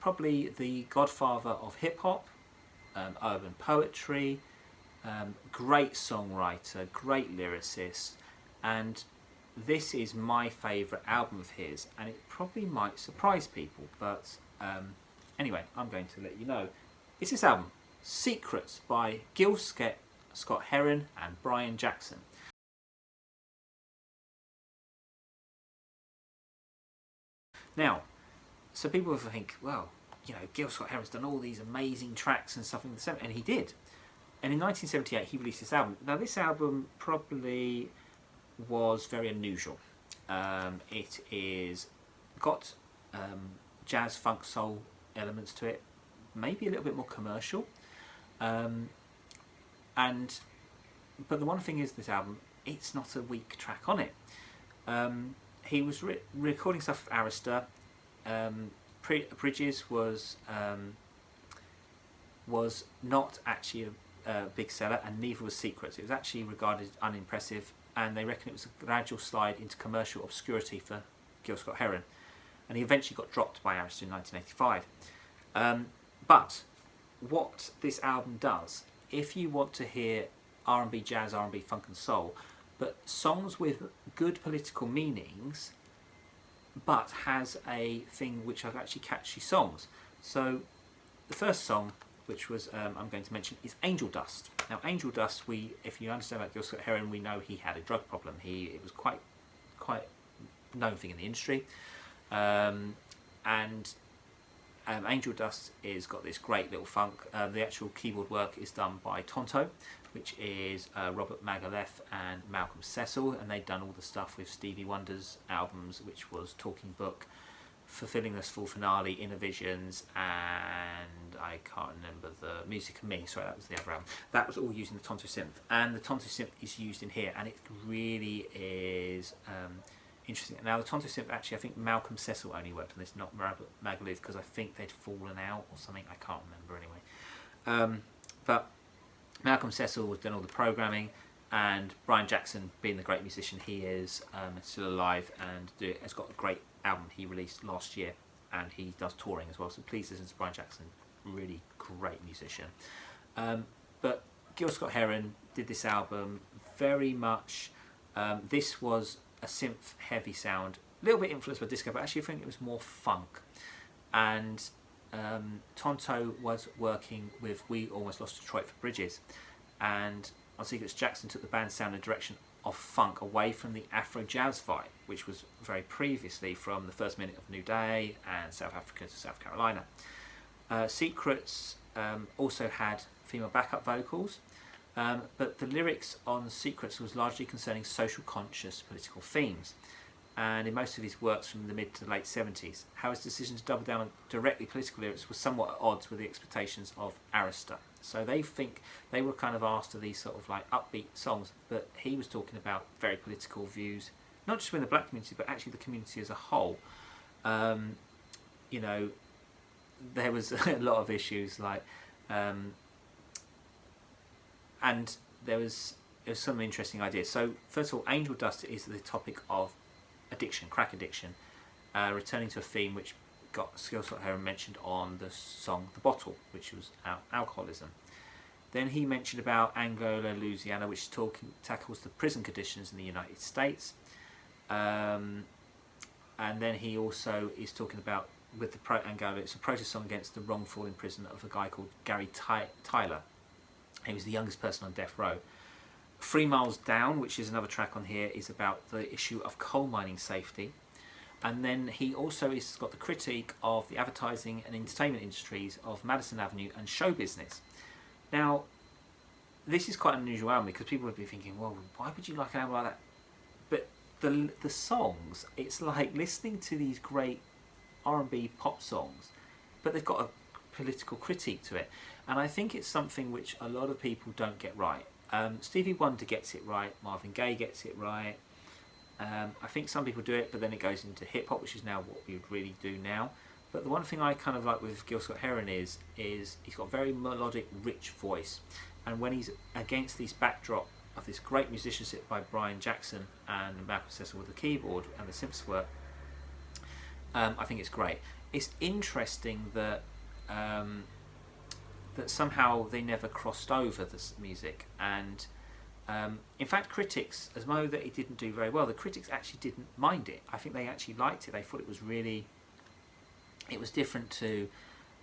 Probably the godfather of hip-hop, urban poetry, great songwriter, great lyricist, and this is my favourite album of his, and it probably might surprise people, but anyway, I'm going to let you know. It's this album, Secrets, by Gil Scott Heron and Brian Jackson. Now, so people will think, well, you know, Gil Scott Heron's done all these amazing tracks and stuff in the 70s, and he did. And in 1978, he released this album. Now, this album probably was very unusual. It is got jazz, funk, soul elements to it, maybe a little bit more commercial. But the one thing is, this album, it's not a weak track on it. He was recording stuff with Arista. Bridges was not actually a big seller, and neither was Secrets. It was actually regarded unimpressive, and they reckon it was a gradual slide into commercial obscurity for Gil Scott Heron, and he eventually got dropped by Arista in 1985. But what this album does, if you want to hear R&B, jazz, R&B, funk and soul, but songs with good political meanings, but has a thing which are actually catchy songs. So the first song, which was I'm going to mention, is Angel Dust. Now, Angel Dust, if you understand about Gil Scott Heron, we know he had a drug problem. It was quite known thing in the industry, and Angel Dust is got this great little funk. The actual keyboard work is done by Tonto, which is Robert Magalev and Malcolmcecil, and they'd done all the stuff with Stevie Wonder's albums, which was Talking Book, Fulfilling This Full Finale, Inner Visions, and I can't remember the Music of Me. Sorry, that was the other album. That was all using the Tonto synth, and the Tonto synth is used in here, and it really is interesting. Now, the Tonto synth, actually, I think Malcolmcecil only worked on this, not Robert Magalev, because I think they'd fallen out or something. I can't remember anyway. But Malcolmcecil was doing all the programming, and Brian Jackson, being the great musician he is, still alive and has got a great album he released last year, and he does touring as well, so please listen to Brian Jackson, really great musician. But Gil Scott Heron did this album very much, this was a synth heavy sound, a little bit influenced by disco, but actually I think it was more funk. And Tonto was working with We Almost Lost Detroit for Bridges, and on Secrets, Jackson took the band's sound and direction of funk away from the Afro jazz vibe, which was very previously from the First Minute of New Day and South Africa to South Carolina. Secrets also had female backup vocals, but the lyrics on Secrets was largely concerning social conscious political themes, and in most of his works from the mid to late 70s. How his decision to double down on directly political lyrics was somewhat at odds with the expectations of Arista. So they think they were kind of asked to these sort of like upbeat songs, but he was talking about very political views, not just within the black community, but actually the community as a whole. You know, there was a lot of issues like, and there was some interesting ideas. So first of all, Angel Dust is the topic of addiction, crack addiction, returning to a theme which got Gil Scott Heron mentioned on the song The Bottle, which was alcoholism. Then he mentioned about Angola-Louisiana, which tackles the prison conditions in the United States. And then he also is talking about, with the Angola, it's a protest song against the wrongful imprisonment of a guy called Gary Tyler. He was the youngest person on death row. 3 Miles Down, which is another track on here, is about the issue of coal mining safety. And then he also has got the critique of the advertising and entertainment industries of Madison Avenue and show business. Now, this is quite an unusual album because people would be thinking, well, why would you like an album like that? But the songs, it's like listening to these great R&B pop songs, but they've got a political critique to it. And I think it's something which a lot of people don't get right. Stevie Wonder gets it right, Marvin Gaye gets it right. I think some people do it, but then it goes into hip-hop, which is now what we would really do now. But the one thing I kind of like with Gil Scott Heron is he's got a very melodic, rich voice, and when he's against this backdrop of this great musicianship by Brian Jackson and malcolmcecil with the keyboard and the synths work, I think it's great. It's interesting that that somehow they never crossed over this music, and in fact critics, as though that he didn't do very well, the critics actually didn't mind it. I think they actually liked it. They thought it was really, it was different to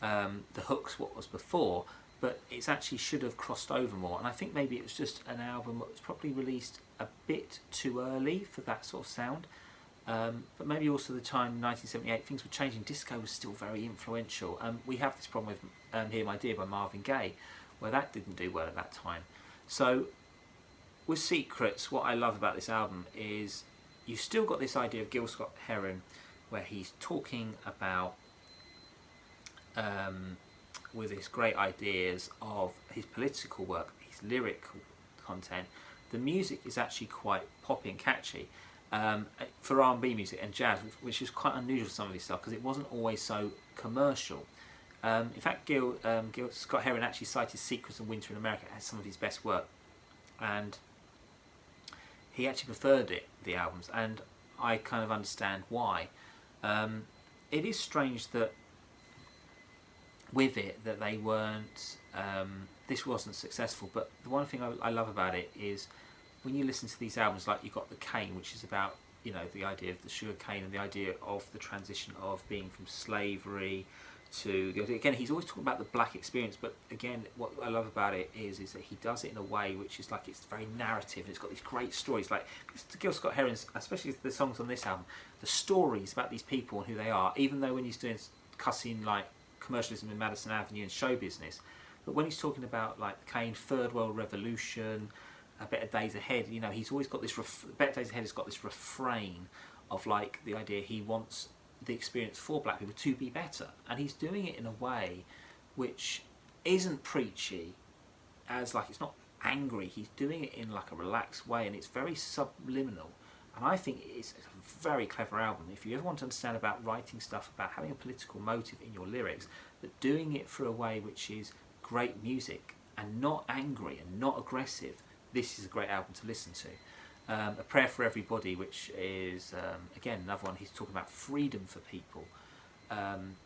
the hooks what was before, but it actually should have crossed over more. And I think maybe it was just an album that was probably released a bit too early for that sort of sound. But maybe also the time, 1978, things were changing. Disco was still very influential. We have this problem with Hear My Dear by Marvin Gaye, where that didn't do well at that time. So with Secrets, what I love about this album is you've still got this idea of Gil Scott Heron, where he's talking about with his great ideas of his political work, his lyrical content. The music is actually quite poppy and catchy for R&B music and jazz, which is quite unusual for some of his stuff because it wasn't always so commercial. In fact, Gil Scott Heron actually cited Secrets and Winter in America as some of his best work, and he actually preferred the albums, and I kind of understand why. It is strange that with it that they weren't, this wasn't successful, but the one thing I love about it is when you listen to these albums, like you've got The Cane, which is about, you know, the idea of the sugar cane and the idea of the transition of being from slavery to the idea, again, he's always talking about the black experience, but again, what I love about it is that he does it in a way which is like, it's very narrative, and it's got these great stories, like Gil Scott Heron's, especially the songs on this album, the stories about these people and who they are, even though when he's doing cussing like commercialism in Madison Avenue and show business, but when he's talking about like Kane, Third World Revolution, Better Days Ahead, you know, he's always got this Better Days Ahead has got this refrain of like the idea he wants the experience for black people to be better, and he's doing it in a way which isn't preachy, as like it's not angry, he's doing it in like a relaxed way, and it's very subliminal, and I think it's a very clever album. If you ever want to understand about writing stuff, about having a political motive in your lyrics, but doing it through a way which is great music and not angry and not aggressive, this is a great album to listen to. A Prayer for Everybody, which is again another one, he's talking about freedom for people, and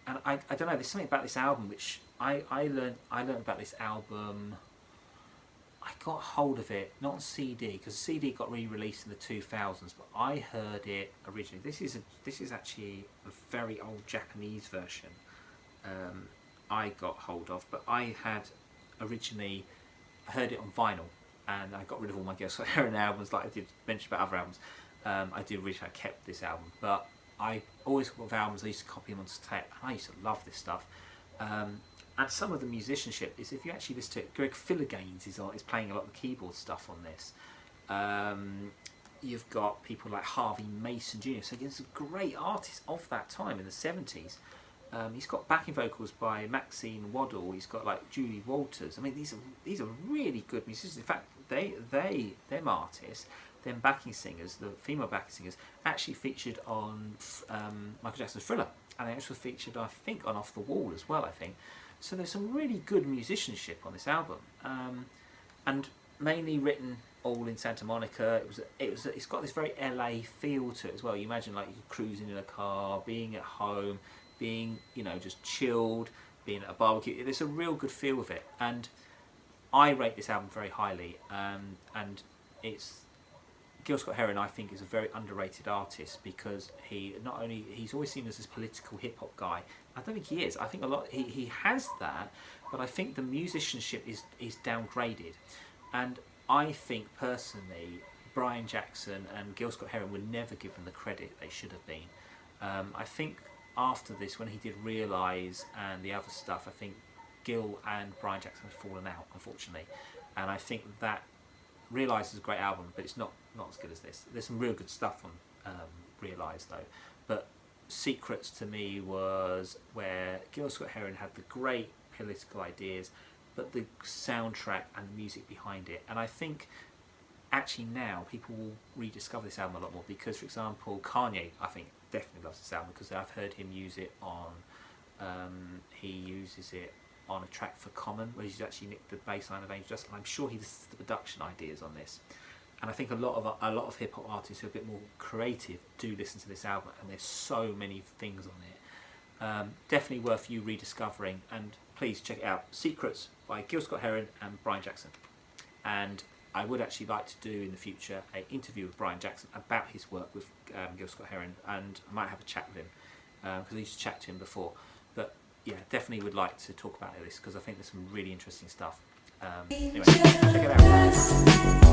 I don't know, there's something about this album which I learned about this album. I got hold of it not on CD, because the CD got re-released in the 2000s, but I heard it originally. This is actually a very old Japanese version I got hold of, but I had originally heard it on vinyl, and I got rid of all my Gil Scott Heron albums, like I did mention about other albums. I did originally, I kept this album, but I always got albums, I used to copy them onto tape, and I used to love this stuff. And some of the musicianship is, if you actually listen to it, Greg Philligaines is playing a lot of the keyboard stuff on this. You've got people like Harvey Mason Jr., so he's a great artist of that time in the 70s. He's got backing vocals by Maxine Waddle. He's got like Julie Walters. I mean, these are really good musicians. In fact, them artists, them backing singers, the female backing singers, actually featured on Michael Jackson's Thriller, and they actually featured, I think, on Off the Wall as well. I think so. There's some really good musicianship on this album, and mainly written all in Santa Monica. It's got this very LA feel to it as well. You imagine like you're cruising in a car, being at home, being, you know, just chilled, being at a barbecue. There's a real good feel with it, and I rate this album very highly. And it's Gil Scott Heron, I think, is a very underrated artist, because he's always seen as this political hip hop guy. I don't think he is. I think a lot he has that, but I think the musicianship is downgraded, and I think personally Brian Jackson and Gil Scott Heron were never given the credit they should have been. I think after this, when he did Realise and the other stuff, I think Gil and Brian Jackson have fallen out, unfortunately, and I think that Realise is a great album, but it's not as good as this. There's some real good stuff on Realise though, but Secrets to me was where Gil Scott Heron had the great political ideas, but the soundtrack and the music behind it. And I think actually now people will rediscover this album a lot more, because, for example, Kanye, I think, definitely loves this album because I've heard him use it on. He uses it on a track for Common, where he's actually nicked the bass line of Angel Dust, and I'm sure he does the production ideas on this. And I think a lot of hip hop artists who are a bit more creative do listen to this album, and there's so many things on it. Definitely worth you rediscovering, and please check it out. Secrets by Gil Scott Heron and Brian Jackson. And I would actually like to do in the future an interview with Brian Jackson about his work with Gil Scott Heron, and I might have a chat with him because I used to chat to him before. But yeah, definitely would like to talk about this because I think there's some really interesting stuff. Anyway, check it out.